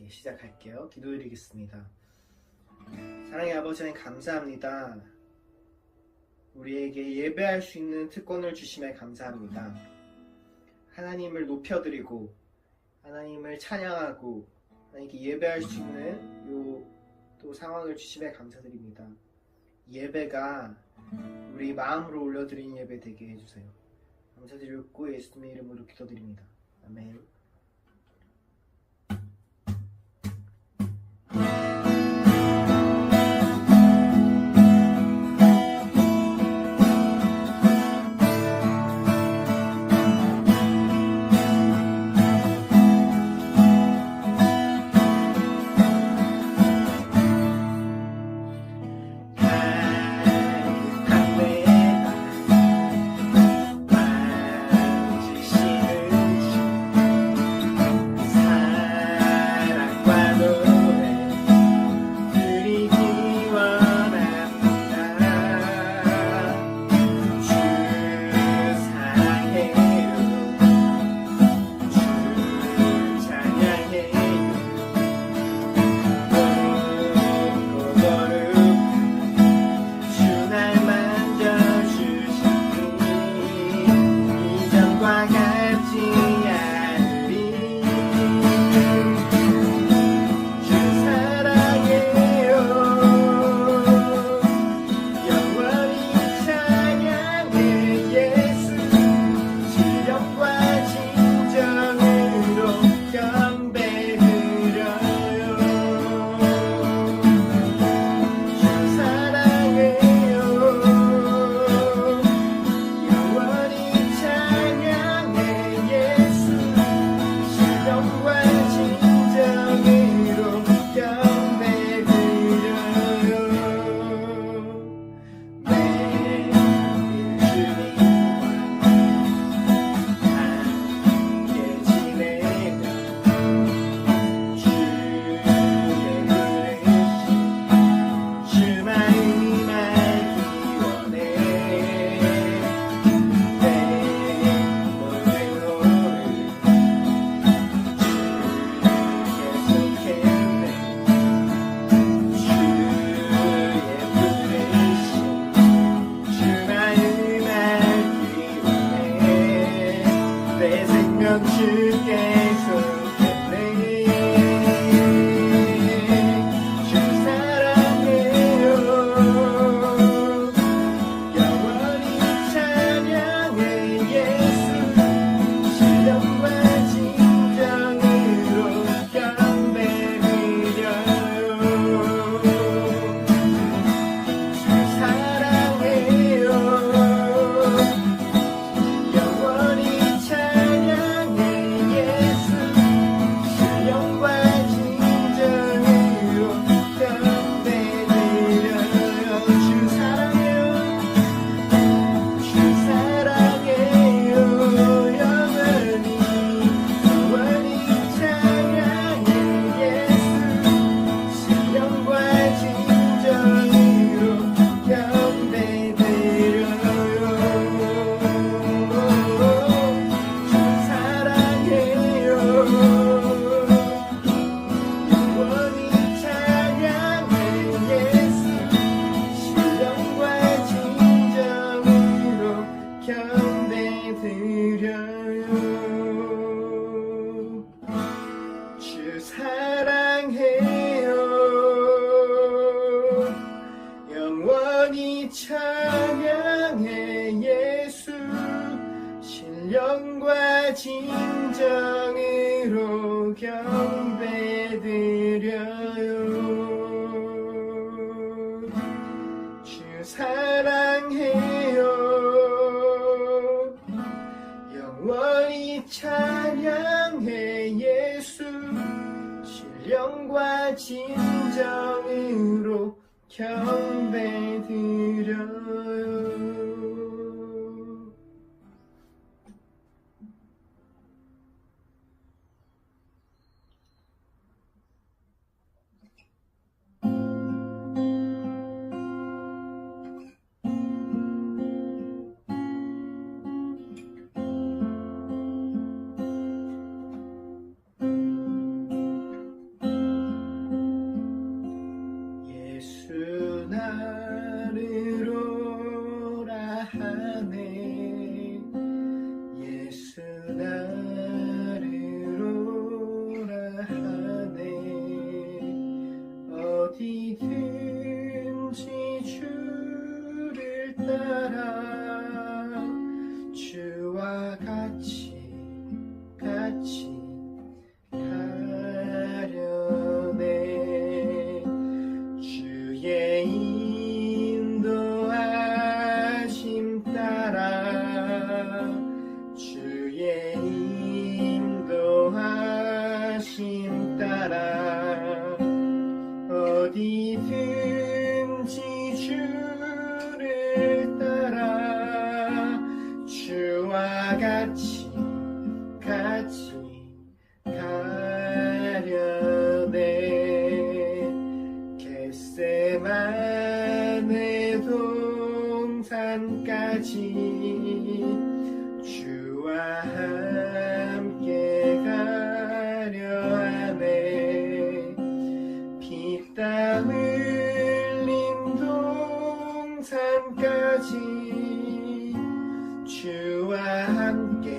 시작할게요. 기도드리겠습니다. 사랑의 아버지 하나님 감사합니다. 우리에게 예배할 수 있는 특권을 주심에 감사합니다. 하나님을 높여드리고 하나님을 찬양하고 하나님께 예배할 수 있는 또 상황을 주심에 감사드립니다. 예배가 우리 마음으로 올려드린 예배 되게 해주세요. 감사드리고 예수님의 이름으로 기도드립니다. 아멘. 찬양해 예수 신령과 진정으로 경배드려요. 주 사랑해요. 영원히 찬양해 예수 신령과 진정으로 경배드려요. 따라 어디든지 주를 따라 주와 같이 가려네. 겟세마네 동산까지 주와 함께 가려 하네. 피땀 흘린 동산까지 주와 함께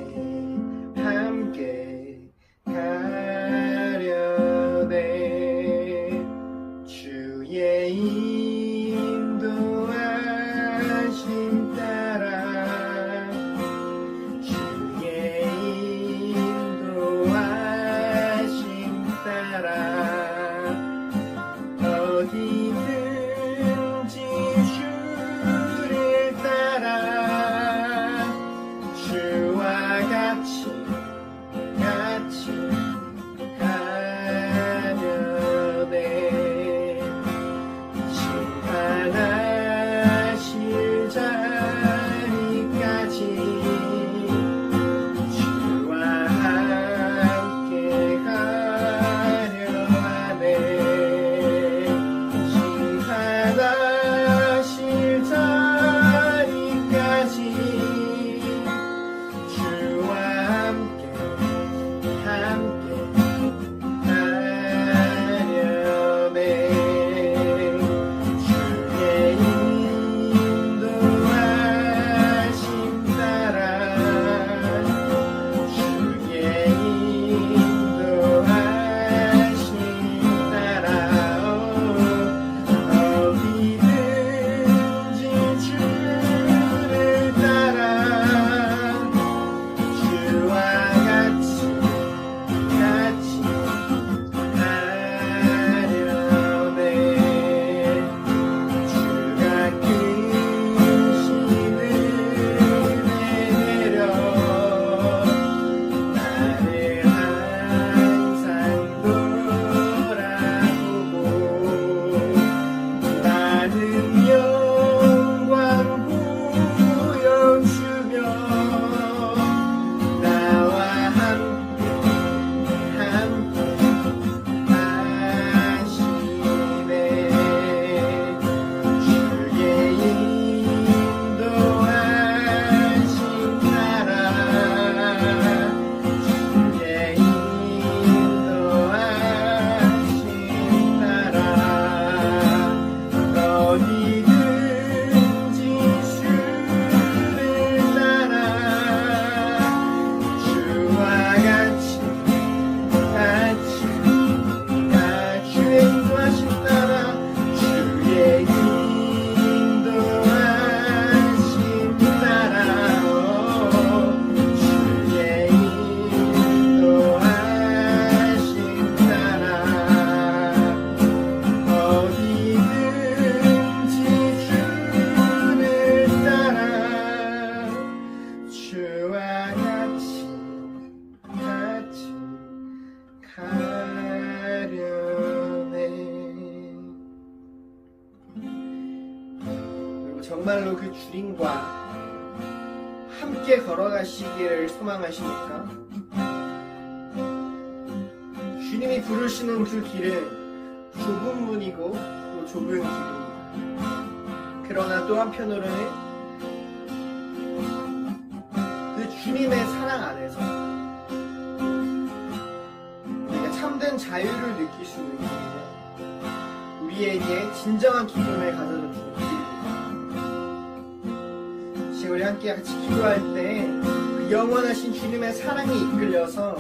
가려네. 주의 인도하심 따라 주의 인도하심 따라 어디든지 주를 따라 주와 같이 가려네. 심판하실 자리까지 주와 함께 가려 하네. 심판하실 자리까지 주와 함께 가려네. 주의 인도하심 따라 주의 인도하심 따라 어디든지 주를 따라 주와 같이 가려네. 주가 큰 신을 내려 나를 항상 돌아보고 많은 영광 보여주며 나와 함께 하시네. 주의 인도하심 따라 주의 인도하심 따라 어디든지 주를 따라 주와 같이 주의 인도하심 따라 주의 인도하심 따라 주의 인도하심 따라 어디든지 주를 따라 주와 같이 가려네. 그리고 정말로 그 주님과 함께 걸어가시기를 소망하십니까? 주님이 부르시는 그 길은 좁은 문이고 또 좁은 길입니다. 그러나 또 한편으로는 그 주님의 사랑 안에서 우리가 참된 자유를 느낄 수 있는 길이며 우리에게 진정한 기쁨을 가져다 주는 길입니다. 지금 우리 함께 같이 기도할 때 그 영원하신 주님의 사랑에 이끌려서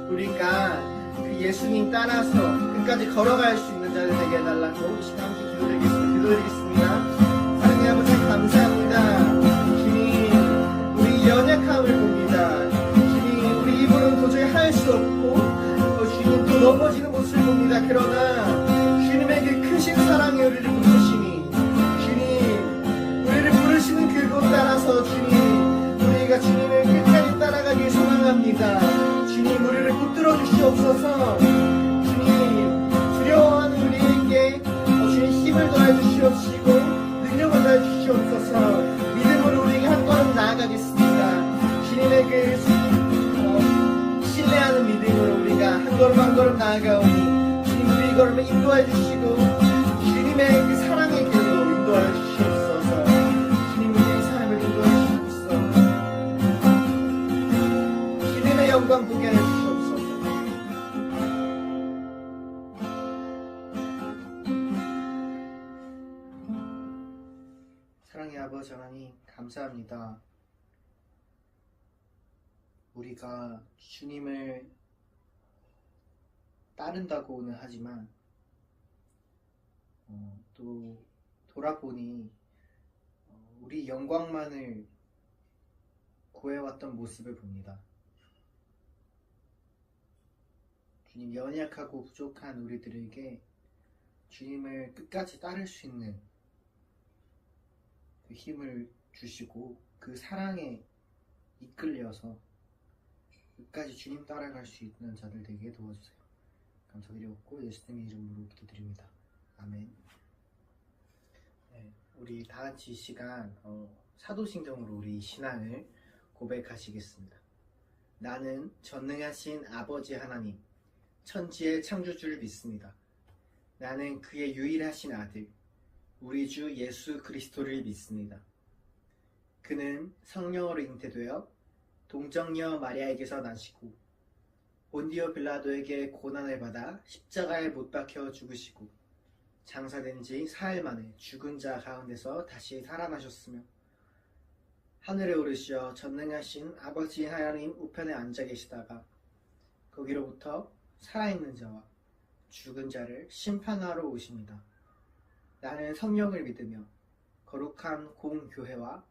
우리가 그 예수님 따라서 끝까지 걸어갈 수 있는 자들 되게 해달라고 이 시간 함께 기도드리겠습니다. 사랑의 아버지 감사합니다. 주님, 우리 연약함을 봅니다. 주님, 우리 입으로는 도저히 할 수 없고 주님 또 넘어지는 모습을 봅니다. 그러나 주님의 그 크신 사랑이 우리를 부르시니 주님, 우리를 부르시는 그곳 따라서 주님, 우리가 주님을 끝까지 따라가길 소망합니다. 주님, 우리를 붙들어 주시옵소서. 주님, 나아가오니 주님 우리 걸음을 인도해 주시고 주님의 그 사랑의 길로 인도해 주시옵소서. 주님 우리의 삶을 인도해 주시옵소서. 주님의 영광 보게 해 주시옵소서. 사랑의 아버지 하나님 감사합니다. 우리가 주님을 따른다고는 하지만 또 돌아보니 우리 영광만을 구해왔던 모습을 봅니다. 주님 연약하고 부족한 우리들에게 주님을 끝까지 따를 수 있는 그 힘을 주시고 그 사랑에 이끌려서 끝까지 주님 따라갈 수 있는 자들 되게 도와주세요. 감사드리옵고 예수님의 이름으로 기도드립니다. 아멘. 네, 우리 다같이 이 시간 사도신경으로 우리 신앙을 고백하시겠습니다. 나는 전능하신 아버지 하나님 천지의 창조주를 믿습니다. 나는 그의 유일하신 아들 우리 주 예수 그리스도를 믿습니다. 그는 성령으로 잉태되어 동정녀 마리아에게서 나시고 본디오 빌라도에게 고난을 받아 십자가에 못 박혀 죽으시고 장사된 지 사흘 만에 죽은 자 가운데서 다시 살아나셨으며 하늘에 오르시어 전능하신 아버지 하나님 우편에 앉아 계시다가 거기로부터 살아있는 자와 죽은 자를 심판하러 오십니다. 나는 성령을 믿으며 거룩한 공교회와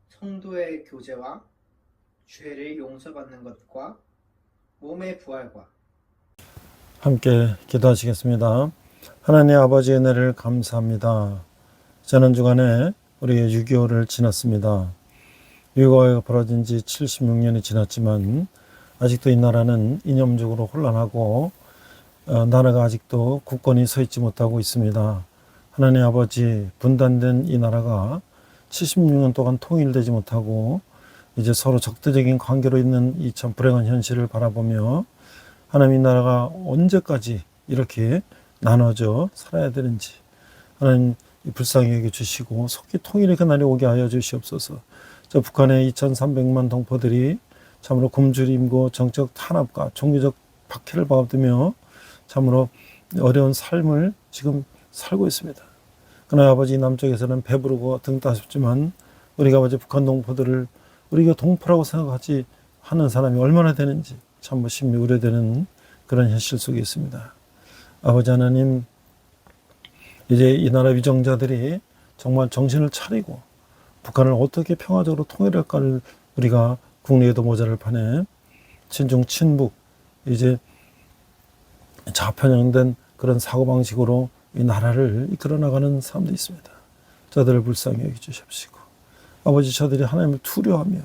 성도의 교제와 죄를 용서받는 것과 몸의 부활과 함께 기도하시겠습니다. 하나님 아버지의 은혜를 감사합니다. 지난 주간에 우리가 6.25를 지났습니다. 6.25가 벌어진 지 76년이 지났지만 아직도 이 나라는 이념적으로 혼란하고 나라가 아직도 굳건히 서 있지 못하고 있습니다. 하나님 아버지, 분단된 이 나라가 76년 동안 통일되지 못하고 이제 서로 적대적인 관계로 있는 이 참 불행한 현실을 바라보며 하나님 이 나라가 언제까지 이렇게 나눠져 살아야 되는지 하나님 불쌍히 여겨주시고 속히 통일의 그날이 오게 하여 주시옵소서. 저 북한의 2300만 동포들이 참으로 굶주림고 정적 탄압과 종교적 박해를 받으며 참으로 어려운 삶을 지금 살고 있습니다. 그러나 아버지 남쪽에서는 배부르고 등 따숩지만 우리가 아버지 북한 동포들을 우리가 동포라고 생각하지 하는 사람이 얼마나 되는지 참 심히 우려되는 그런 현실 속에 있습니다. 아버지 하나님, 이제 이 나라 위정자들이 정말 정신을 차리고 북한을 어떻게 평화적으로 통일할까를 우리가 국내에도 모자랄 판에 친중 친북 이제 좌편향된 그런 사고방식으로 이 나라를 이끌어 나가는 사람도 있습니다. 저들을 불쌍히 여겨주십시고 아버지, 저들이 하나님을 두려워하며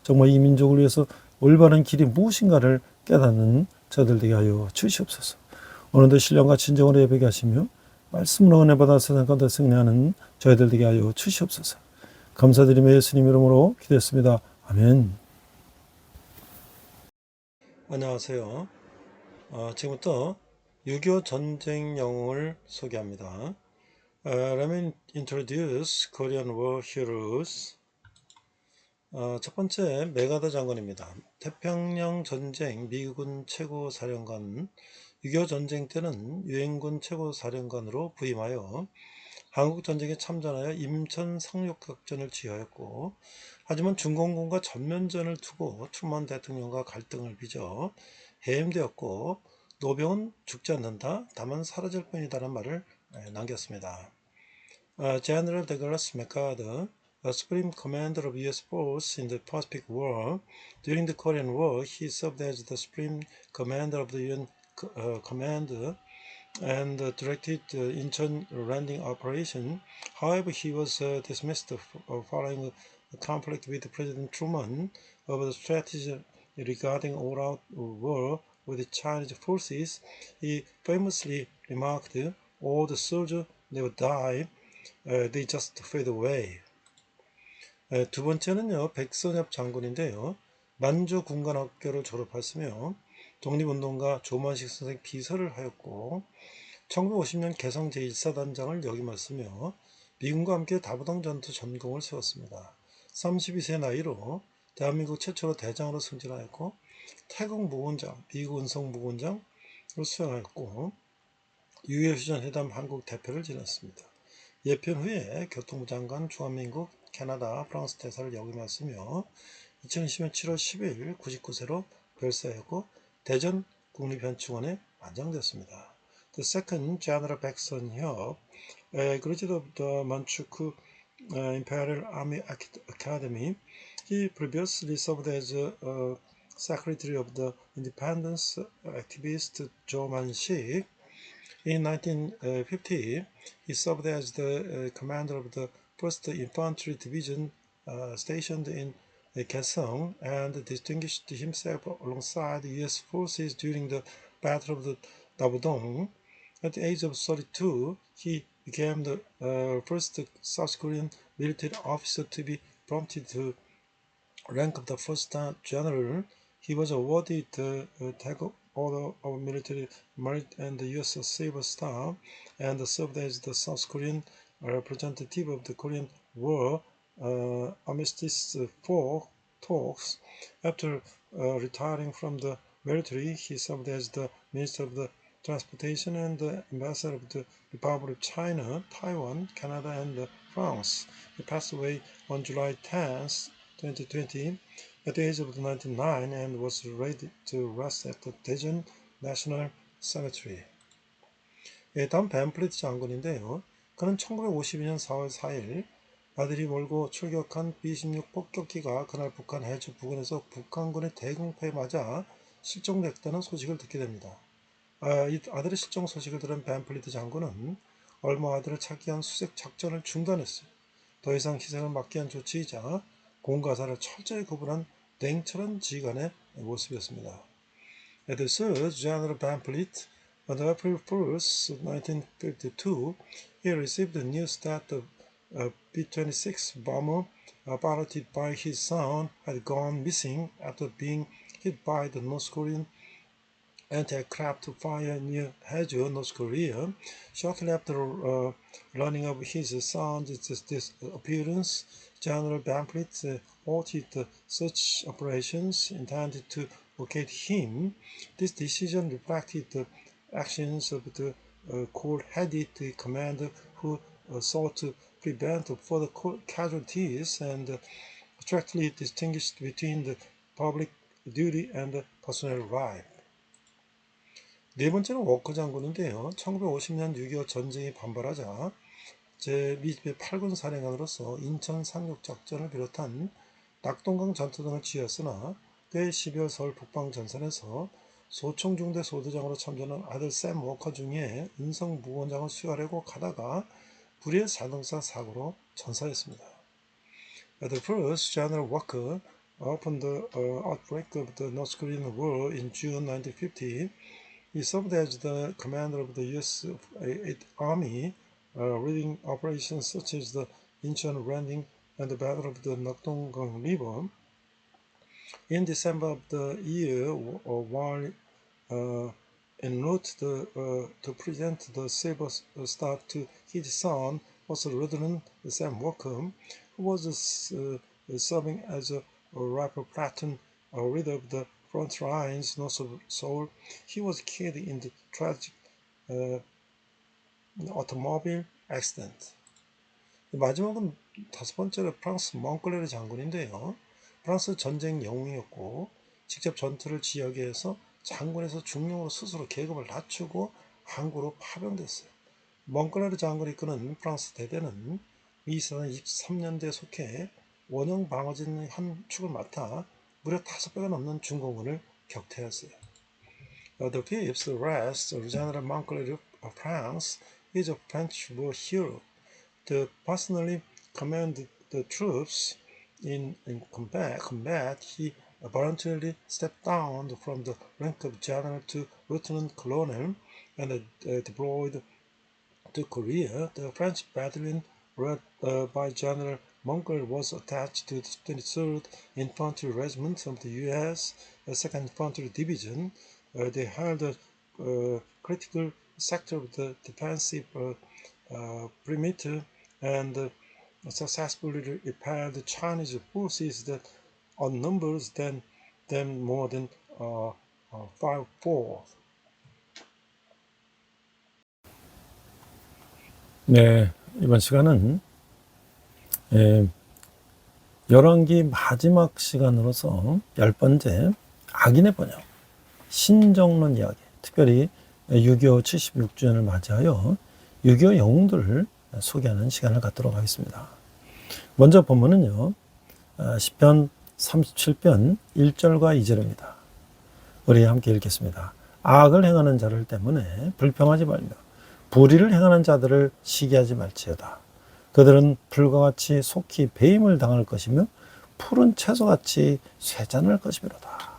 정말 이 민족을 위해서 올바른 길이 무엇인가를 깨닫는 저들 되게 하여 주시옵소서. 오늘도 신령과 진정으로 예배게 하시며 말씀으로 은혜 받아 세상 가운데 승리하는 저희들 되게 하여 주시옵소서. 감사드리며 예수님 이름으로 기도했습니다. 아멘. 안녕하세요. 지금부터 6.25 전쟁 영웅을 소개합니다. Let me introduce Korean War heroes. 첫 번째 메가더 장군입니다. 태평양 전쟁 미군 최고 사령관, 6.25 전쟁 때는 유엔군 최고 사령관으로 부임하여 한국 전쟁에 참전하여 임천 상륙작전을 지휘하였고, 하지만 중공군과 전면전을 두고 트루먼 대통령과 갈등을 빚어 해임되었고, 노병은 죽지 않는다, 다만 사라질 뿐이다라는 말을 남겼습니다. General Douglas MacArthur, a supreme commander of U.S. force in the Pacific War, during the Korean War, he served as the supreme commander of the UN command and directed the Incheon landing operation. However, he was dismissed following a conflict with President Truman over the strategy regarding all-out war with Chinese forces. He famously remarked, "All the soldiers never die, they just fade away." 두 번째는요, 백선엽 장군인데요. 만주 군관학교를 졸업했으며 독립운동가 조만식 선생 비서를 하였고 1950년 개성 제1사단장을 역임했으며 미군과 함께 다부당 전투 전공을 세웠습니다. 32세 나이로 대한민국 최초로 대장으로 승진하였고 태국 무군장, 미국 운송 무군장을 수행하였고 유효휴전 회담 한국 대표를 지냈습니다. 예편 후에 교통부 장관, 중화민국, 캐나다, 프랑스 대사를 역임했으며 2020년 7월 10일 99세로 별세하였고 대전 국립현충원에 안장되었습니다. The second General 백선협, a graduate of the Manchukuo Imperial Army Academy, he previously served as secretary of the independence activist Zhou Manxik. In 1950, he served as the commander of the 1st Infantry Division stationed in Kaesong and distinguished himself alongside U.S. forces during the Battle of the Dabudong. At the age of 32, he became the first South Korean military officer to be promoted to rank of the first general. He was awarded the Tag Order of Military Merit and the U.S. Silver Star and served as the South Korean representative of the Korean War Armistice talks. After retiring from the military, he served as the Minister of the Transportation and the Ambassador of the Republic of China, Taiwan, Canada, and France. He passed away on July 10th, 2020, at the age of 99 and was laid to rest at the Daejeon National Cemetery. 예, 다음 벤플리트 장군인데요. 그는 1952년 4월 4일 아들이 몰고 출격한 B-26 폭격기가 그날 북한 해주 부근에서 북한군의 대공포에 맞아 실종됐다는 소식을 듣게 됩니다. 이 아들의 실종 소식을 들은 벤플리트 장군은 얼마 아들을 찾기 위한 수색 작전을 중단했어요. 더 이상 희생을 막기 위한 조치이자 공과사를 철저히 구분한 냉철한 지휘관의 모습이었습니다. The third General Pamphlet, on April 1st, 1952, he received the news that the B-26 bomber piloted by his son had gone missing after being hit by the North Korean anti-aircraft fire near Haeju, North Korea. Shortly after learning of his son's disappearance, General Pamphlet halted the search operations intended to locate him. This decision reflected the actions of the cold-headed commander who sought to prevent further casualties and strictly distinguished between the public duty and personal life. 네 번째는 워커 장군인데요. 1950년 6.25 전쟁이 반발하자 제2 8군 사령관으로서 인천 상륙작전을 비롯한 낙동강 전투 등을 지휘했으나 그해 12월 서울 북방전선에서 소총중대 소대장으로 참전한 아들 샘 워커 중에 은성 부원장을 수혈하고 가다가 불의의 자동차 사고로 전사했습니다. The first General Walker, upon the outbreak of the North Korean War in June 1950, he served as the commander of the U.S. 8th Army, leading operations such as the Incheon Landing and the Battle of the Nakdong River. In December of the year, while en route to present the Silver Star to his son, was Lieutenant Sam Walker, who was serving as a rifle platoon leader of the front lines north of Seoul. He was killed in the tragic automobile accident. 마지막은 다섯 번째로 프랑스 몽클레르 장군인데요. 프랑스 전쟁 영웅이었고 직접 전투를 지휘하기 위해서 장군에서 중령으로 스스로 계급을 낮추고 항구로 파병됐어요. 몽클레르 장군이 이끄는 프랑스 대대는 미사단 23년대에 속해 원형 방어진 한 축을 맡아 무려 5배가 넘는 중공군을 격퇴했어요. The fifth rest of General Montclair of France is a French war hero. To personally command the troops in combat, he voluntarily stepped down from the rank of general to lieutenant colonel and deployed to Korea. The French battalion led by General Montclair was attached to the 23rd Infantry Regiment of the U.S. 2nd Infantry Division. they held a critical sector of the defensive perimeter and successfully repelled the Chinese forces that outnumbered them more than fivefold. 네, 이번 시간은 열왕기 마지막 시간으로서 10번째 악인의 번영, 신정론 이야기, 특별히 6.25 76주년을 맞이하여 6.25 영웅들을 소개하는 시간을 갖도록 하겠습니다. 먼저 본문은요, 시편 37편 1절과 2절입니다. 우리 함께 읽겠습니다. 악을 행하는 자를 때문에 불평하지 말며 불의를 행하는 자들을 시기하지 말지어다. 그들은 불과 같이 속히 배임을 당할 것이며 푸른 채소같이 쇠잔할 것이미로다.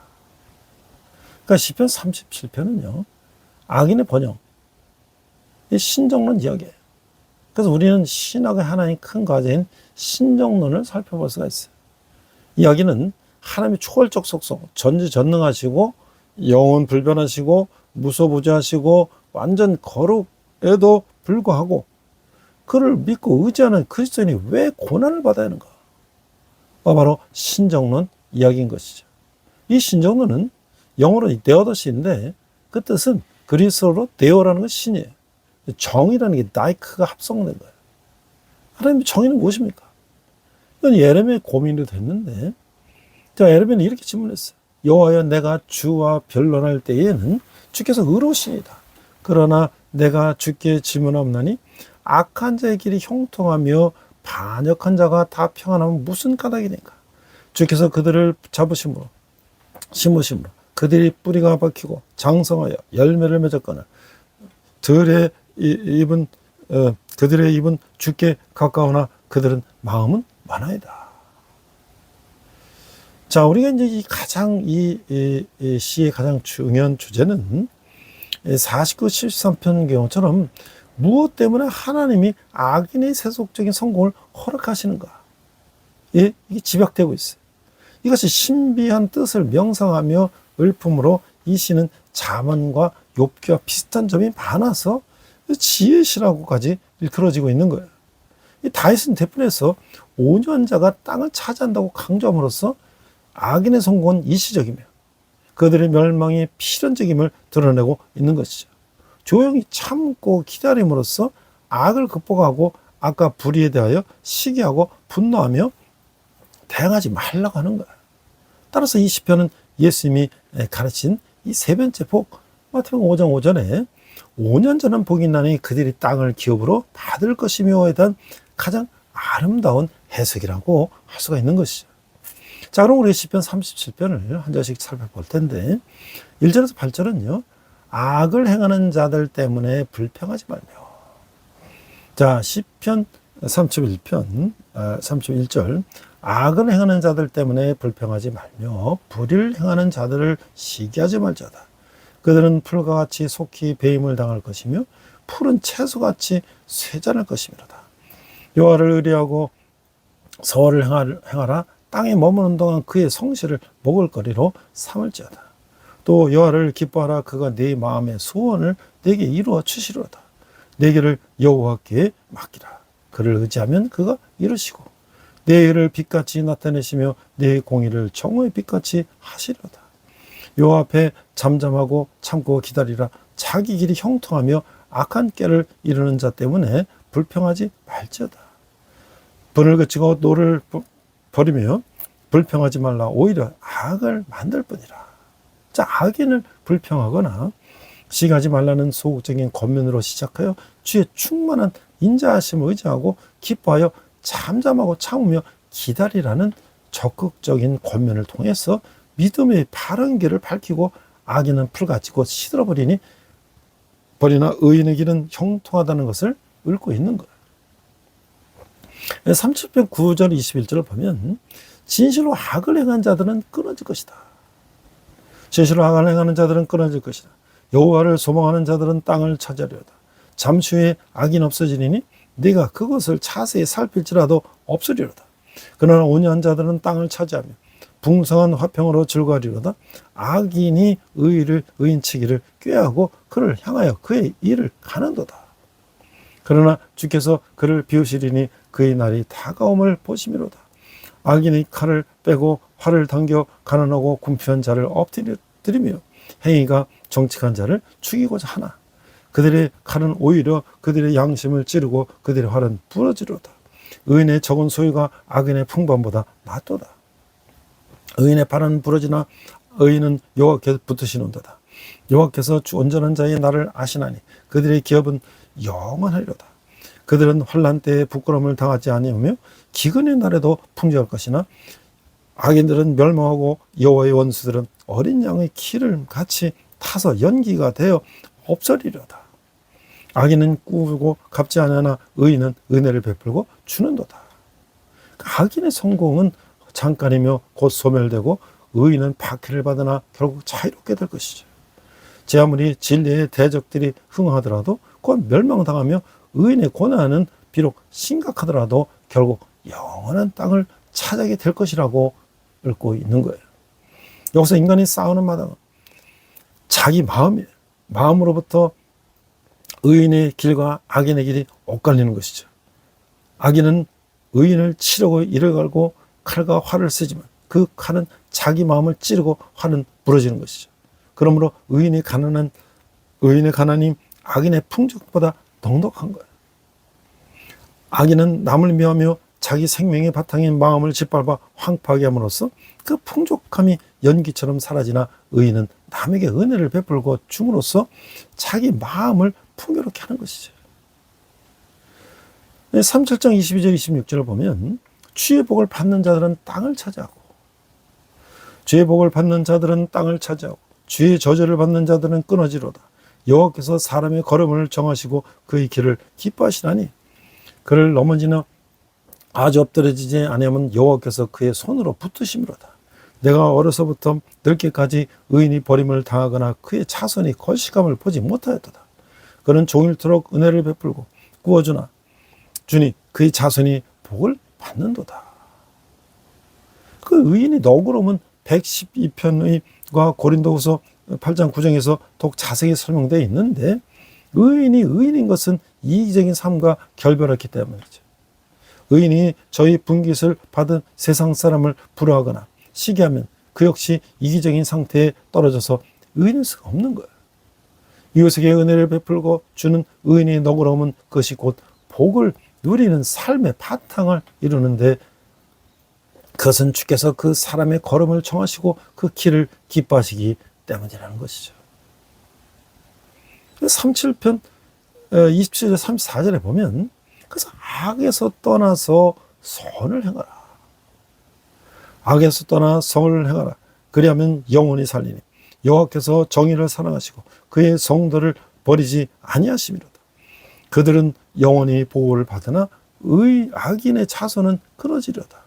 그러니까 시편 37편은요, 악인의 번영, 이 신정론 이야기예요. 그래서 우리는 신학의 하나의 큰 과제인 신정론을 살펴볼 수가 있어요. 이 이야기는 하나님의 초월적 속성, 전지전능하시고 영원 불변하시고 무소부재하시고 완전 거룩에도 불구하고 그를 믿고 의지하는 그리스도인이 왜 고난을 받아야 하는가? 바로 신정론 이야기인 것이죠. 이 신정론은 영어로 데오더시인데 그 뜻은 그리스어로 데오라는 건 신이에요. 정이라는 게 나이크가 합성된 거예요. 하나님의 정의는 무엇입니까? 이건 예레미야의 고민이 됐는데, 자, 예레미야는 이렇게 질문했어요. 여호와여, 내가 주와 변론할 때에는 주께서 의로우시니다. 그러나 내가 주께 질문하옵나니 악한 자의 길이 형통하며 반역한 자가 다 평안하면 무슨 까닭이니까? 주께서 그들을 잡으심으로 심으심으로 그들이 뿌리가 박히고 장성하여 열매를 맺었거늘 그들의 입은 주께 가까우나 그들은 마음은 많아이다. 자, 우리가 이제 이 시의 가장 중요한 주제는 49, 73편 경우처럼 무엇 때문에 하나님이 악인의 세속적인 성공을 허락하시는가? 예, 이게 집약되고 있어요. 이것이 신비한 뜻을 명상하며 을품으로 이 시는 잠언과 욥기와 비슷한 점이 많아서 지혜의 시라고까지 일컬어지고 있는 거예요. 이 다윗은 대표에서 5년자가 땅을 차지한다고 강조함으로써 악인의 성공은 일시적이며 그들의 멸망이 필연적임을 드러내고 있는 것이죠. 조용히 참고 기다림으로써 악을 극복하고 악과 불의에 대하여 시기하고 분노하며 대항하지 말라고 하는 거예요. 따라서 이 시편은 예수님이 가르친 이 세 번째 복, 마태복음 5장 5절에 5년 전은 복이 나니 그들이 땅을 기업으로 받을 것이며에 대한 가장 아름다운 해석이라고 할 수가 있는 것이죠. 자, 그럼 우리 시편 37편을 한 절씩 살펴볼 텐데 1절에서 8절은요. 악을 행하는 자들 때문에 불평하지 말며. 자, 시편 31편 31절 악을 행하는 자들 때문에 불평하지 말며 불의를 행하는 자들을 시기하지 말자다. 그들은 풀과 같이 속히 배임을 당할 것이며 푸른 채소같이 쇠잔할 것이미로다. 여호와를 의뢰하고 서원을 행하라. 땅에 머무는 동안 그의 성실을 먹을거리로 삼을지어다. 또 여호와를 기뻐하라. 그가 네 마음의 소원을 내게 이루어 주시리로다. 내 길을 여호와께 맡기라. 그를 의지하면 그가 이루시고 내 일을 빛같이 나타내시며 내 공의를 정오의 빛같이 하시리로다. 여호와 앞에 잠잠하고 참고 기다리라. 자기 길이 형통하며 악한 꾀를 이루는 자 때문에 불평하지 말지어다. 분을 그치고 노를 버리며 불평하지 말라. 오히려 악을 만들 뿐이라. 자, 악인을 불평하거나 시기하지 말라는 소극적인 권면으로 시작하여 주의 충만한 인자하심을 의지하고 기뻐하여 잠잠하고 참으며 기다리라는 적극적인 권면을 통해서 믿음의 바른 길을 밝히고 악인은 풀같이 곧 시들어버리나 의인의 길은 형통하다는 것을 읊고 있는 거예요. 37편 9절 21절을 보면 진실로 악을 행한 자들은 끊어질 것이다. 진실로 악을 행하는 자들은 끊어질 것이다. 여호와를 소망하는 자들은 땅을 차지하리로다. 잠시 후에 악인 없어지리니 네가 그것을 자세히 살필지라도 없으리로다. 그러나 온유한 자들은 땅을 차지하며 풍성한 화평으로 즐거워하리로다. 악인이 의인치기를 꾀하고 그를 향하여 그의 일을 가는도다. 그러나 주께서 그를 비우시리니 그의 날이 다가옴을 보심이로다. 악인이 칼을 빼고 활을 당겨 가난하고 궁핍한 자를 엎드리며 행위가 정직한 자를 죽이고자 하나 그들의 칼은 오히려 그들의 양심을 찌르고 그들의 활은 부러지로다. 의인의 적은 소유가 악인의 풍부함보다 낫도다. 의인의 팔은 부러지나 의인은 여호와께 붙으시는도다. 여호와께서 온전한 자의 날을 아시나니 그들의 기업은 영원하리로다. 그들은 환난 때에 부끄러움을 당하지 아니하며 기근의 날에도 풍족할 것이나 악인들은 멸망하고 여호와의 원수들은 어린 양의 키를 같이 타서 연기가 되어 없어리려다. 악인은 꾸고 갚지 아니하나 의인은 은혜를 베풀고 주는도다. 악인의 성공은 잠깐이며 곧 소멸되고 의인은 박해를 받으나 결국 자유롭게 될 것이죠. 제 아무리 진리의 대적들이 흥하더라도 곧 멸망당하며 의인의 고난은 비록 심각하더라도 결국 영원한 땅을 차지하게 될 것이라고 읽고 있는 거예요. 여기서 인간이 싸우는 마당은 자기 마음으로부터 의인의 길과 악인의 길이 엇갈리는 것이죠. 악인은 의인을 치려고 이를 갈고 칼과 활을 쓰지만 그 칼은 자기 마음을 찌르고 활은 부러지는 것이죠. 그러므로 의인의 가난이 악인의 풍족보다 넉넉한 거예요. 악인은 남을 미워하며 자기 생명의 바탕인 마음을 짓밟아 황폐하게 함으로써 그 풍족함이 연기처럼 사라지나 의인은 남에게 은혜를 베풀고 줌으로써 자기 마음을 풍요롭게 하는 것이죠. 37장 22절 26절을 보면 주의 복을 받는 자들은 땅을 차지하고 주의 복을 받는 자들은 땅을 차지하고 주의 저주를 받는 자들은 끊어지로다. 여호와께서 사람의 걸음을 정하시고 그의 길을 기뻐하시나니 그를 넘어지나 아주 엎드러지지 아니하면 여호와께서 그의 손으로 붙으심이로다. 내가 어려서부터 늙기까지 의인이 버림을 당하거나 그의 자손이 걸식함을 보지 못하였도다. 그는 종일토록 은혜를 베풀고 구워주나 주니 그의 자손이 복을 받는도다. 그 의인이 너그러움은 112편과 고린도후서 8장 9장에서 더욱 자세히 설명되어 있는데 의인이 의인인 것은 이기적인 삶과 결별했기 때문이죠. 의인이 저희 분깃을 받은 세상 사람을 부러워하거나 시기하면 그 역시 이기적인 상태에 떨어져서 의인일 수가 없는 거예요. 이웃에게 은혜를 베풀고 주는 의인의 너그러움은 그것이 곧 복을 누리는 삶의 바탕을 이루는데 그것은 주께서 그 사람의 걸음을 정하시고 그 길을 기뻐하시기 때문이라는 것이죠. 37편 27절 34절에 보면 그래서 악에서 떠나서 선을 행하라. 악에서 떠나 선을 행하라. 그리하면 영원히 살리니 여호와께서 정의를 사랑하시고 그의 성도를 버리지 아니하심이로다. 그들은 영원히 보호를 받으나 악인의 자손은 끊어지려다.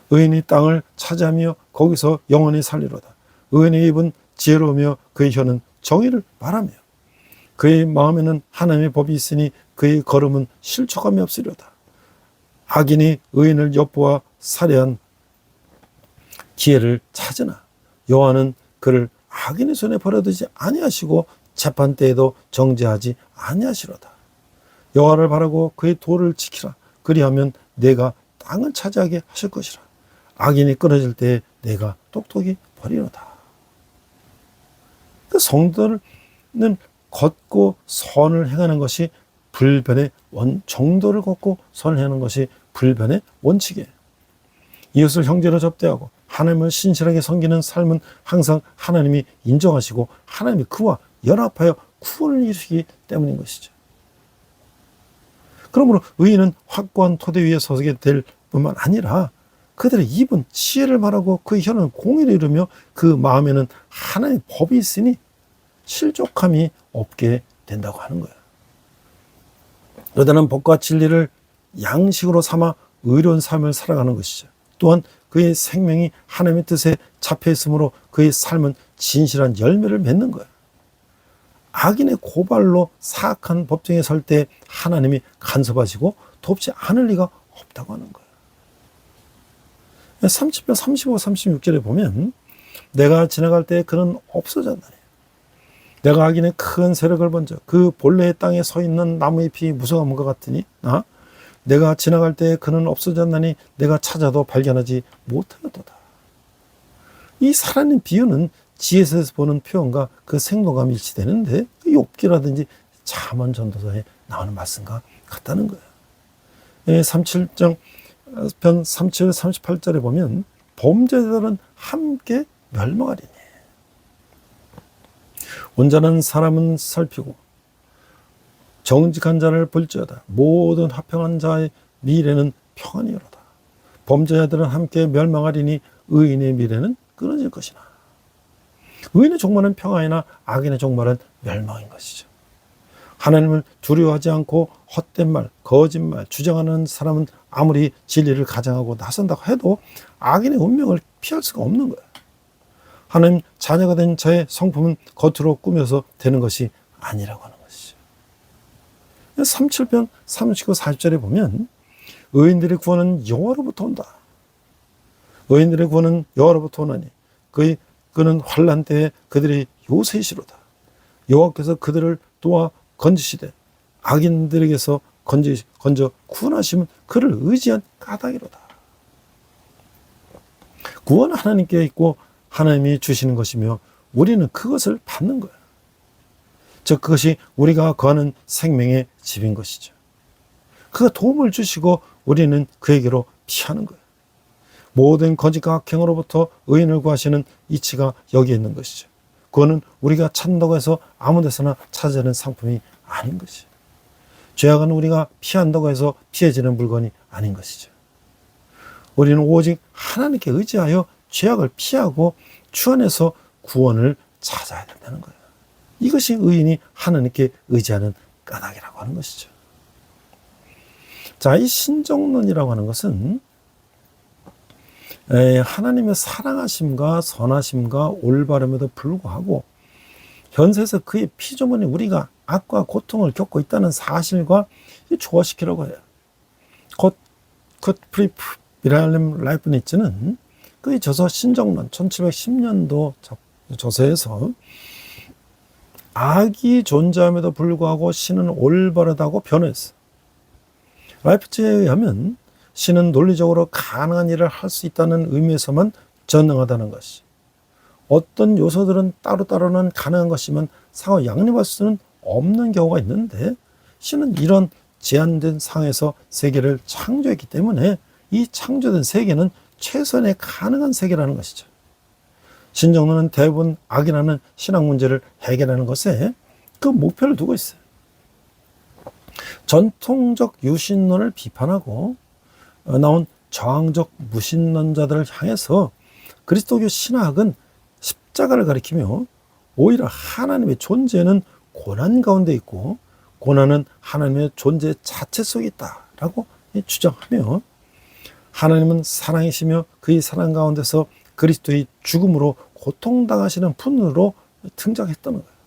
의인이 땅을 차지하며 거기서 영원히 살리로다. 의인의 입은 지혜로우며 그의 혀는 정의를 말하며 그의 마음에는 하나님의 법이 있으니 그의 걸음은 실족함이 없으려다. 악인이 의인을 엿보아 살해한 기회를 찾으나 여호와는 그를 악인의 손에 버려두지 아니하시고 재판 때에도 정죄하지 아니하시로다. 여호와를 바라고 그의 도를 지키라. 그리하면 내가 땅을 차지하게 하실 것이라. 악인이 끊어질 때에 내가 똑똑히 버리로다. 그 성도는 걷고 선을 행하는 것이 불변의 정도를 걷고 선을 행하는 것이 불변의 원칙이에요. 이웃을 형제로 접대하고 하나님을 신실하게 섬기는 삶은 항상 하나님이 인정하시고 하나님이 그와 연합하여 구원을 이루시기 때문인 것이죠. 그러므로 의인은 확고한 토대 위에 서게 될 뿐만 아니라 그들의 입은 지혜를 말하고 그 혀는 공의를 이루며 그 마음에는 하나님의 법이 있으니 실족함이 없게 된다고 하는 거예요. 그러다는 법과 진리를 양식으로 삼아 의로운 삶을 살아가는 것이죠. 또한 그의 생명이 하나님의 뜻에 잡혀 있으므로 그의 삶은 진실한 열매를 맺는 거예요. 악인의 고발로 사악한 법정에 설 때 하나님이 간섭하시고 돕지 않을 리가 없다고 하는 거예요. 30편 35, 36절에 보면 내가 지나갈 때 그는 없어졌나니 내가 악인의 큰 세력을 번져 그 본래의 땅에 서 있는 나무잎이 무성한 것 같으니 내가 지나갈 때 그는 없어졌나니 내가 찾아도 발견하지 못하였도다. 이 살아있는 비유는 지혜서에서 보는 표현과 그 생동감이 일치되는데 욥기라든지 잠언 전도서에 나오는 말씀과 같다는 거예요. 37편 37, 38절에 보면 범죄자들은 함께 멸망하리니 온전한 사람은 살피고 정직한 자를 볼지어다 모든 화평한 자의 미래는 평안이로다. 범죄자들은 함께 멸망하리니 의인의 미래는 끊어질 것이나 의인의 종말은 평안이나 악인의 종말은 멸망인 것이죠. 하나님을 두려워하지 않고 헛된 말, 거짓말, 주장하는 사람은 아무리 진리를 가장하고 나선다고 해도 악인의 운명을 피할 수가 없는 거예요. 하나님 자녀가 된 자의 성품은 겉으로 꾸며서 되는 것이 아니라고 하는 것이죠. 37편 39, 40절에 보면 의인들의 구원은 여호와로부터 온다. 의인들의 구원은 여호와로부터 오나니 그는 환난 때에 그들이 요새시로다. 여호와께서 그들을 도와 건지시되 악인들에게서 건져 구원하시면 그를 의지한 까닭이로다. 구원은 하나님께 있고 하나님이 주시는 것이며 우리는 그것을 받는 거예요. 즉 그것이 우리가 거하는 생명의 집인 것이죠. 그가 도움을 주시고 우리는 그에게로 피하는 거예요. 모든 거짓과 악행으로부터 의인을 구하시는 이치가 여기에 있는 것이죠. 그거는 우리가 찾는다고 해서 아무 데서나 찾아내는 상품이 아닌 것이죠. 죄악은 우리가 피한다고 해서 피해지는 물건이 아닌 것이죠. 우리는 오직 하나님께 의지하여 죄악을 피하고 주 안에서 구원을 찾아야 된다는 거예요. 이것이 의인이 하나님께 의지하는 까닭이라고 하는 것이죠. 자, 이 신정론이라고 하는 것은 하나님의 사랑하심과 선하심과 올바름에도 불구하고 현세에서 그의 피조물인 우리가 악과 고통을 겪고 있다는 사실과 조화시키려고 해요. 굿프리 비랄렘 라이프니츠는 그의 저서 신정론 1710년도 저서에서 악이 존재함에도 불구하고 신은 올바르다고 변호했어요. 라이프치에 의하면 신은 논리적으로 가능한 일을 할 수 있다는 의미에서만 전능하다는 것이, 어떤 요소들은 따로따로는 가능한 것이면 상호 양립할 수는 없는 경우가 있는데 신은 이런 제한된 상황에서 세계를 창조했기 때문에 이 창조된 세계는 최선의 가능한 세계라는 것이죠. 신정론은 대부분 악이라는 신앙 문제를 해결하는 것에 그 목표를 두고 있어요. 전통적 유신론을 비판하고 나온 저항적 무신론자들을 향해서 그리스도교 신학은 십자가를 가리키며 오히려 하나님의 존재는 고난 가운데 있고 고난은 하나님의 존재 자체 속에 있다라고 주장하며, 하나님은 사랑이시며 그의 사랑 가운데서 그리스도의 죽음으로 고통당하시는 분으로 등장했다는 거예요.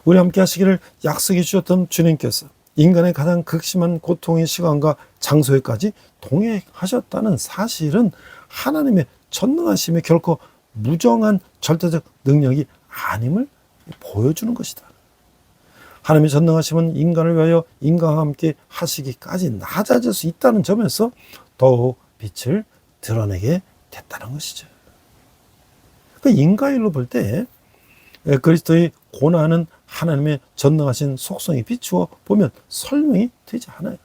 우리 함께 하시기를 약속해 주셨던 주님께서 인간의 가장 극심한 고통의 시간과 장소에까지 동행하셨다는 사실은 하나님의 전능하심에 결코 무정한 절대적 능력이 아님을 보여주는 것이다. 하나님의 전능하심은 인간을 위하여 인간과 함께 하시기까지 낮아질 수 있다는 점에서 더욱 빛을 드러내게 됐다는 것이죠. 그러니까 인간일로 볼 때 그리스도의 고난은 하나님의 전능하신 속성에 비추어 보면 설명이 되지 않아요.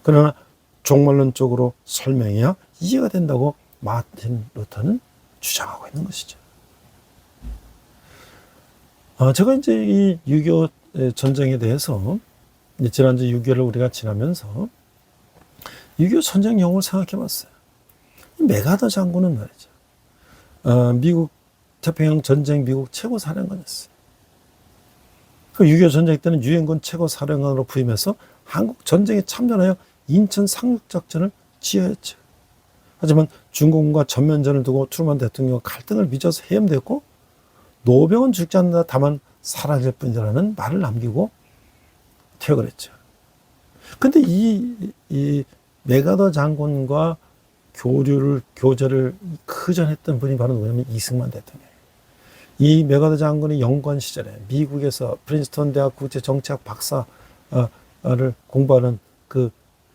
그러나 종말론적으로 설명해야 이해가 된다고 마틴 루터는 주장하고 있는 것이죠. 제가 이제 이 6.25 전쟁에 대해서 지난주 6.25를 우리가 지나면서 6.25 전쟁 영웅을 생각해 봤어요. 메가더 장군은 말이죠. 미국 태평양 전쟁 미국 최고 사령관이었어요. 그 6.25 전쟁 때는 유엔군 최고 사령관으로 부임해서 한국 전쟁에 참전하여 인천 상륙작전을 지휘했죠. 하지만 중공과 전면전을 두고 트루먼 대통령과 갈등을 빚어서 해임되었고 노병은 죽지 않는다 다만 사라질 뿐이라는 말을 남기고 퇴역을 했죠. 근데 이 메가더 장군과 교제를 크전했던 분이 바로 누구냐면 이승만 대통령. 이 메가더 장군이 영관 시절에 미국에서 프린스턴 대학 국제정치학 박사를 공부하는 그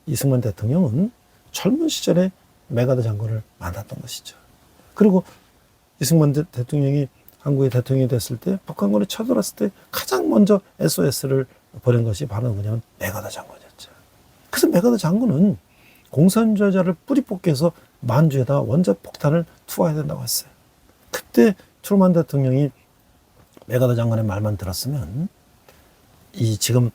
이승만 대통령은 젊은 시절에 메가더 장군을 만났던 것이죠. 그리고 이승만 대통령이 한국의 대통령이 됐을 때 북한군이 쳐들어왔을 때 가장 먼저 SOS를 보낸 것이 바로 누구냐면 메가더 장군이었죠. 그래서 메가더 장군은 공산주의자를 뿌리 뽑기해서 만주에다 원자 폭탄을 투하해야 된다고 했어요. 그때 트루만 대통령이 메가더 장군의 말만 들었으면 이 지금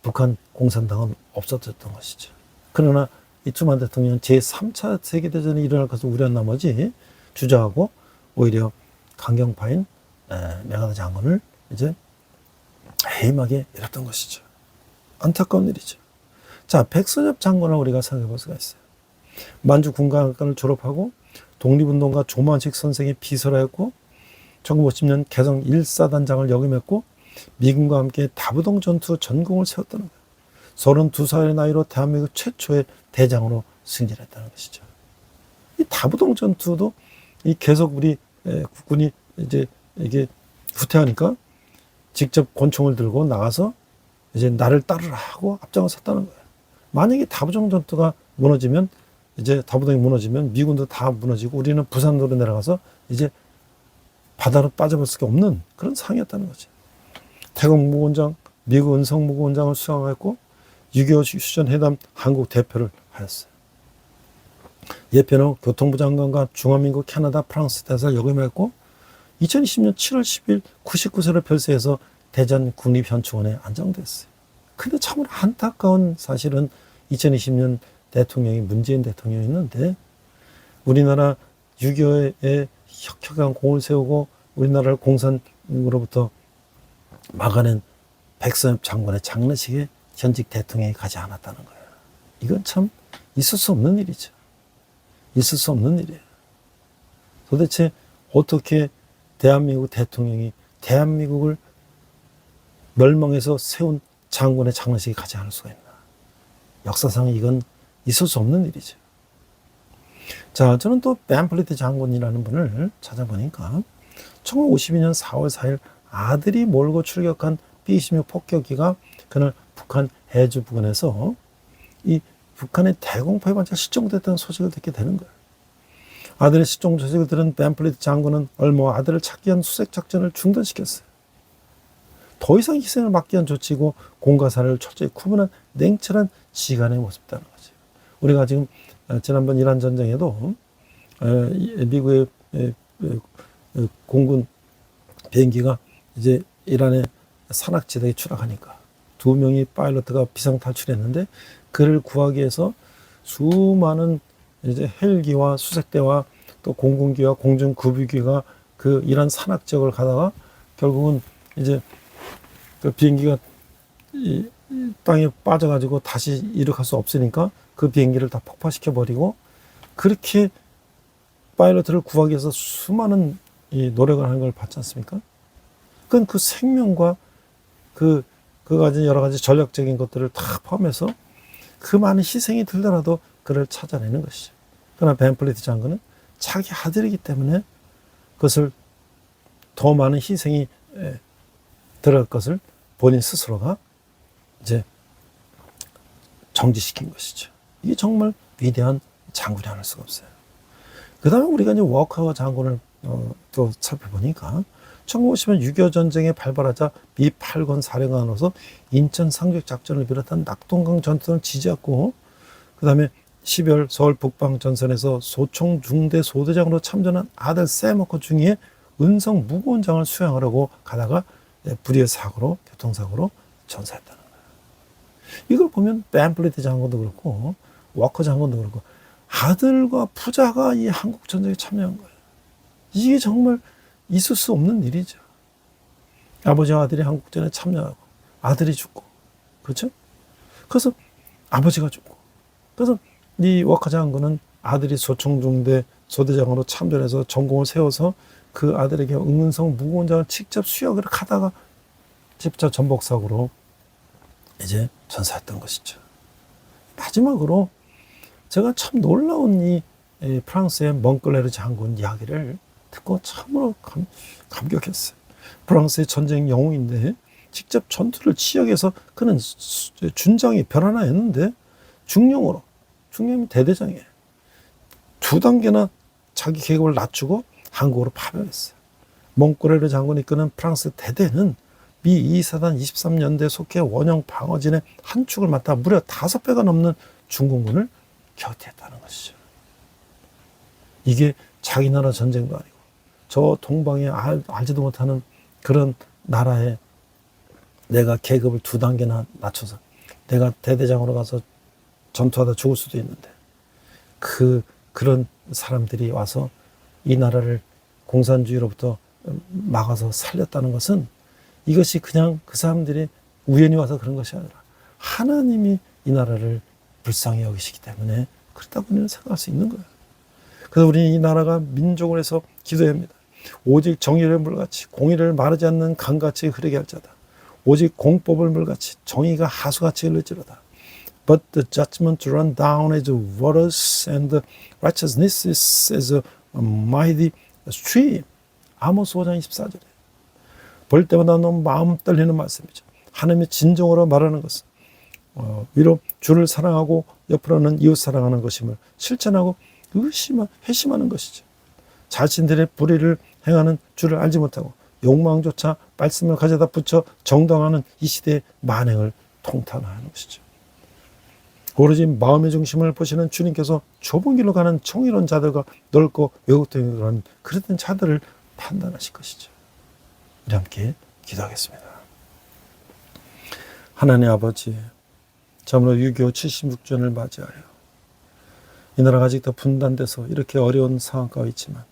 북한 공산당은 없어졌던 것이죠. 그러나 이 트루만 대통령은 제3차 세계대전이 일어날 것을 우려한 나머지 주저하고 오히려 강경파인 메가더 장군을 이제 해임하게 이뤘던 것이죠. 안타까운 일이죠. 자, 백선엽 장군을 우리가 생각해 볼 수가 있어요. 만주 군관학과를 졸업하고 독립운동가 조만식 선생의 비서를 했고 1950년 개성 1사단장을 역임했고 미군과 함께 다부동 전투 전공을 세웠다는 거예요. 32살의 나이로 대한민국 최초의 대장으로 승진했다는 것이죠. 이 다부동 전투도 이 계속 우리 국군이 이제 이게 후퇴하니까 직접 권총을 들고 나가서 이제 나를 따르라 하고 앞장을 섰다는 거예요. 만약에 다부동 전투가 무너지면 이제 다부동이 무너지면 미군도 다 무너지고 우리는 부산으로 내려가서 이제 바다로 빠져볼 수밖에 없는 그런 상황이었다는 거죠. 태국 무군장, 미국 은성 무군장을 수상했고 6.25 휴전회담 한국 대표를 하였어요. 예편호 교통부 장관과 중화민국 캐나다 프랑스 대사를 역임했고 2020년 7월 10일 99세를 별세해서 대전 국립현충원에 안정됐어요. 근데 참으로 안타까운 사실은 2020년 대통령이 문재인 대통령이었는데 우리나라 6.25에 혁혁한 공을 세우고 우리나라를 공산으로부터 막아낸 백선엽 장관의 장례식에 현직 대통령이 가지 않았다는 거예요. 이건 참 있을 수 없는 일이죠. 있을 수 없는 일이에요. 도대체 어떻게 대한민국 대통령이 대한민국을 멸망해서 세운 장군의 장례식에 가지 않을 수가 있나. 역사상 이건 있을 수 없는 일이죠. 자, 저는 또 벤플리트 장군이라는 분을 찾아보니까 1952년 4월 4일 아들이 몰고 출격한 B-26 폭격기가 그날 북한 해주 부근에서 이 북한의 대공포에 반짝 실종됐다는 소식을 듣게 되는 거예요. 아들의 실종 소식을 들은 벤플리트 장군은 얼마 후 아들을 찾기 위한 수색 작전을 중단시켰어요. 더 이상 희생을 막기 위한 조치고 공과 사를 철저히 구분한 냉철한 지간의 모습이라는 거죠. 우리가 지금 지난번 이란 전쟁에도 미국의 공군 비행기가 이제 이란의 산악지대에 추락하니까 2명의 파일럿가 비상 탈출했는데 그를 구하기 위해서 수많은 이제 헬기와 수색대와 또 공군기와 공중급유기가 그 이란 산악 지역을 가다가 결국은 이제 그 비행기가 이 땅에 빠져가지고 다시 이륙할 수 없으니까 그 비행기를 다 폭파시켜 버리고 그렇게 파일럿을 구하기 위해서 수많은 이 노력을 하는 걸 봤지 않습니까? 그건 그 생명과 그 가진 여러 가지 전략적인 것들을 다 포함해서 그 많은 희생이 들더라도 그를 찾아내는 것이죠. 그러나 벤플리트 장군은 자기 아들이기 때문에 그것을 더 많은 희생이 들어갈 것을 본인 스스로가 이제 정지시킨 것이죠. 이게 정말 위대한 장군이 아닐 수가 없어요. 그 다음에 우리가 이제 워커 장군을 또 살펴보니까 1950년 6.25 전쟁에 발발하자 미 8권 사령관으로서 인천 상륙 작전을 비롯한 낙동강 전투를 지지했고 그 다음에 12월 서울 북방 전선에서 소총 중대 소대장으로 참전한 아들 세머커 중위의 은성 무고원장을 수양하려고 가다가 불의의 사고로 교통사고로 전사했다는 거예요. 이걸 보면 벤플리트 장군도 그렇고 워커 장군도 그렇고 아들과 부자가 이 한국 전쟁에 참여한 거예요. 이게 정말 있을 수 없는 일이죠. 아버지와 아들이 한국전에 참여하고 아들이 죽고 그렇죠? 그래서 아버지가 죽고 그래서 이 워커 장군은 아들이 소총중대 소대장으로 참전해서 전공을 세워서 그 아들에게 은성 무고원장을 직접 수역을 하다가 집차 전복사고로 이제 전사했던 것이죠. 마지막으로 제가 참 놀라운 이 프랑스의 몽클레르 장군 이야기를 듣고 참으로 감격했어요. 프랑스의 전쟁 영웅인데 직접 전투를 지역에서 그는 준장이 별 하나 했는데 중령이 대대장이에요. 2단계나 자기 계급을 낮추고 한국으로 파병했어요. 몽클레르 장군이 이끄는 프랑스 대대는 미 2사단 23년대에 속해 원형 방어진의 한 축을 맡아 무려 5배가 넘는 중공군을 격퇴했다는 것이죠. 이게 자기 나라 전쟁도 아니고 저 동방에 알지도 못하는 그런 나라에 내가 계급을 2단계나 낮춰서 내가 대대장으로 가서 전투하다 죽을 수도 있는데 그런 사람들이 와서 이 나라를 공산주의로부터 막아서 살렸다는 것은 이것이 그냥 그 사람들이 우연히 와서 그런 것이 아니라 하나님이 이 나라를 불쌍히 여기시기 때문에 그렇다고 우리는 생각할 수 있는 거예요. 그래서 우리는 이 나라가 민족을 해서 기도해야 합니다. 오직 정의를 물같이 공의를 마르지 않는 강같이 흐르게 할 자다. 오직 공법을 물같이 정의가 하수같이 흘릴지로다. But the judgment run down as waters and the righteousness is as a mighty stream. 아모스 5장 24절에 볼 때마다 너무 마음 떨리는 말씀이죠. 하나님의 진정으로 말하는 것은 위로 주를 사랑하고 옆으로는 이웃 사랑하는 것임을 실천하고 회심하는 것이죠. 자신들의 불의를 행하는 주를 알지 못하고 욕망조차 말씀을 가져다 붙여 정당하는 이 시대의 만행을 통탄하는 것이죠. 오로지 마음의 중심을 보시는 주님께서 좁은 길로 가는 정의로운 자들과 넓고 왜곡된 길로 가는 그릇된 자들을 판단하실 것이죠. 우리 함께 기도하겠습니다. 하나님 아버지, 참으로 6.25 76주년을 맞이하여 이 나라가 아직도 분단돼서 이렇게 어려운 상황과 있지만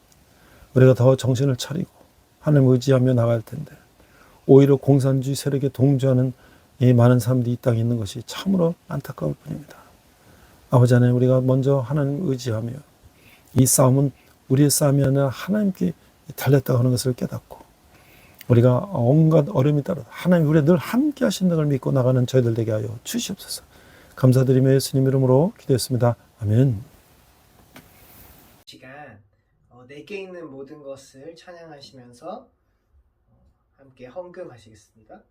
우리가 더 정신을 차리고 하나님을 의지하며 나갈 텐데 오히려 공산주의 세력에 동조하는 이 많은 사람들이 이 땅에 있는 것이 참으로 안타까울 뿐입니다. 아버지 하나님, 우리가 먼저 하나님을 의지하며 이 싸움은 우리의 싸움이 아니라 하나님께 달렸다고 하는 것을 깨닫고 우리가 온갖 어려움이 따라 하나님 우리가 늘 함께 하신다는 걸 믿고 나가는 저희들 되게 하여 주시옵소서. 감사드리며 예수님 이름으로 기도했습니다. 아멘. 시간 내게 있는 모든 것을 찬양하시면서 함께 헌금하시겠습니다.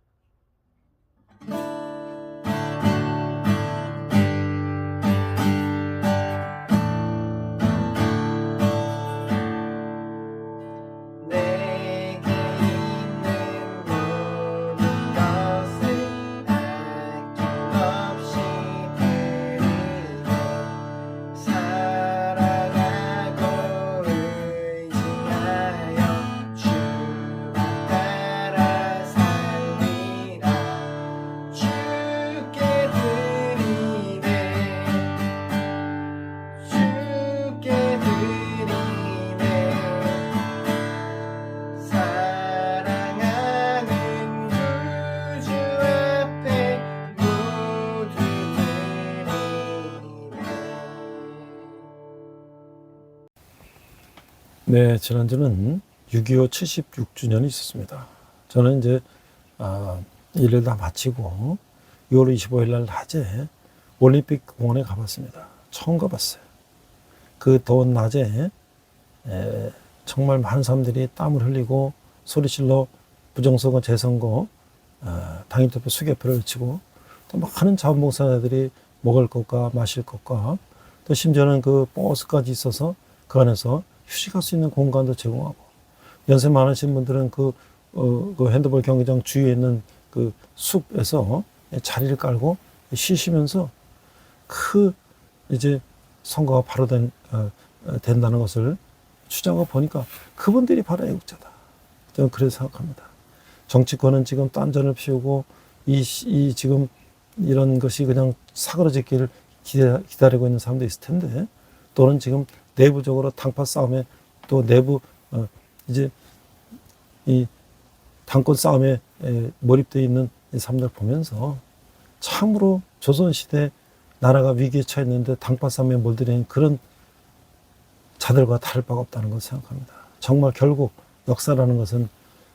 네, 지난주는 6.25 76주년이 있었습니다. 저는 이제 일을 다 마치고 6월 25일 날 낮에 올림픽 공원에 가봤습니다. 처음 가봤어요. 그 더운 낮에 정말 많은 사람들이 땀을 흘리고 소리질러 부정선거, 재선거, 당일투표 수개표를 외치고 또 많은 자원봉사자들이 먹을 것과 마실 것과 또 심지어는 그 버스까지 있어서 그 안에서 휴식할 수 있는 공간도 제공하고 연세 많으신 분들은 그 핸드볼 경기장 주위에 있는 그 숲에서 자리를 깔고 쉬시면서 이제 선거가 바로 된다는 것을 추정하고 보니까 그분들이 바로 애국자다. 저는 그래서 생각합니다. 정치권은 지금 딴전을 피우고 지금 이런 것이 그냥 사그러지기를 기다리고 있는 사람도 있을 텐데 또는 지금 내부적으로 당파 싸움에 또 내부 이제 이 당권 싸움에 몰입되어 있는 이 사람들 보면서 참으로 조선시대 나라가 위기에 처했는데 당파 싸움에 몰두된 그런 자들과 다를 바가 없다는 것을 생각합니다. 정말 결국 역사라는 것은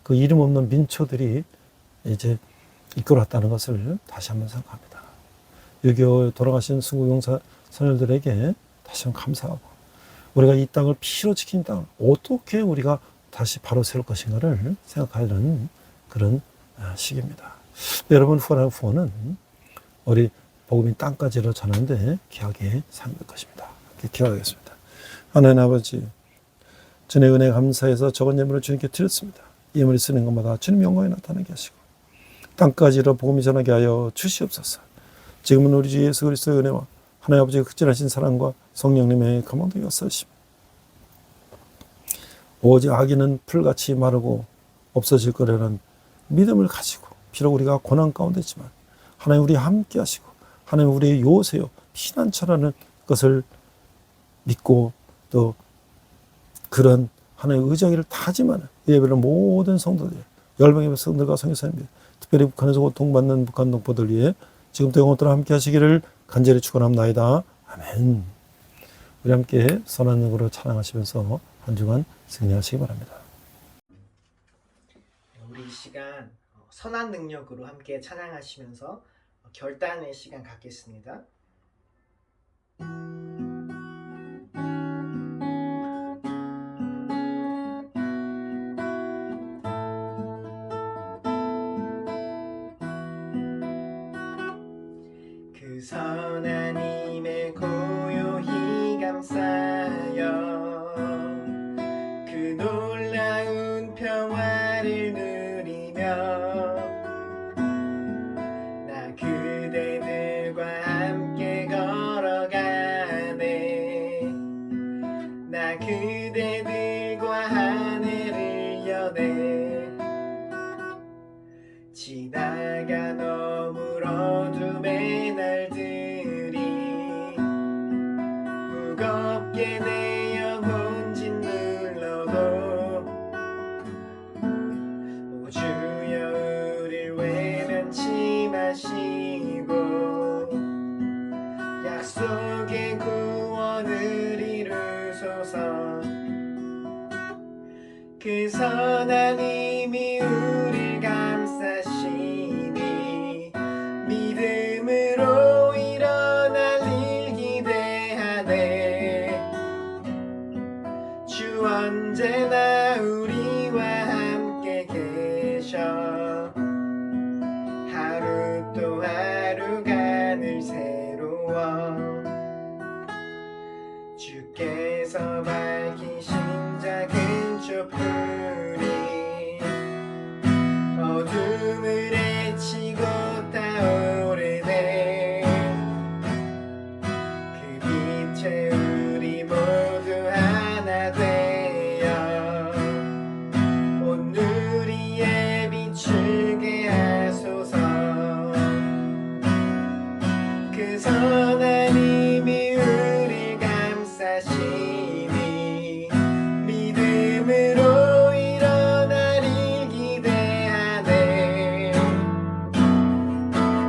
그 이름 없는 민초들이 이제 이끌어왔다는 것을 다시 한번 생각합니다. 6.25 돌아가신 순국용사 선열들에게 다시 한번 감사하고 우리가 이 땅을 피로 지킨 땅을 어떻게 우리가 다시 바로 세울 것인가를 생각하는 그런 시기입니다. 여러분 후원은 우리 복음이 땅까지로 전하는데 귀하게 사용될 것입니다. 기도하겠습니다. 하나님 아버지, 주님의 은혜 감사해서 적은 예물을 주님께 드렸습니다. 예물을 쓰는 것마다 주님 영광이 나타나게 하시고 땅까지로 복음이 전하게 하여 주시옵소서. 지금은 우리 주 예수 그리스도의 은혜와 하나님 아버지의 극진하신 사랑과 성령님의 감동이 없어지시며 오직 악인은 풀같이 마르고 없어질 거라는 믿음을 가지고 비록 우리가 고난 가운데 있지만 하나님 우리 함께 하시고 하나님 우리의 요새요 피난처라는 것을 믿고 또 그런 하나님의 의지하기를 다짐하는 예배를 모든 성도들 열방의 성도들과 성교사님들 특별히 북한에서 고통받는 북한 동포들 위해 지금부터 영원토록 함께 하시기를 간절히 축원합나이다. 아멘. 우리 함께 선한 능으로 찬양하시면서 한 주간 승리하시기 바랍니다. 우리 이 시간 선한 능력으로 함께 찬양하시면서 결단의 시간 갖겠습니다. 그 선한 힘에 고요히 감싸여 그 놀라운 평화를 누리며 나 그대들과 함께 걸어가네. 나 그대들과 하늘을 여네. 지나가 너무 어둠의 날들이 무겁게 내 영혼 짓눌러도 오 주여 우릴 외면치 마시고 약속의 구원을 이루소서. 그 선한 힘이 우릴 감싸시니 믿음으로 일어날 일 기대하네. 주 언제나 우리와 함께 계셔. 하루 또 하루가 늘 새로워. 주께서 밝히신 작은 촛불이 어둠을 헤치고 타오르네. 그 빛에 우리 모두 하나 되어 온 누리에 비추게 하소서. 그 선한 힘이 우릴 감싸시니 믿음으로 일어날 일 기대하네.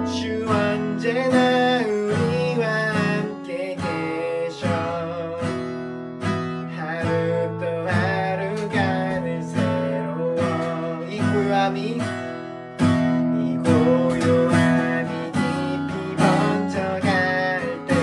주 언제나 우리와 함께 계셔. 하루 또 하루가 늘 새로워. 이 고요함이 깊이 번져갈 때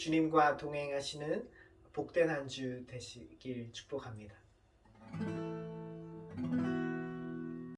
주님과 동행하시는 복된 한 주 되시길 축복합니다.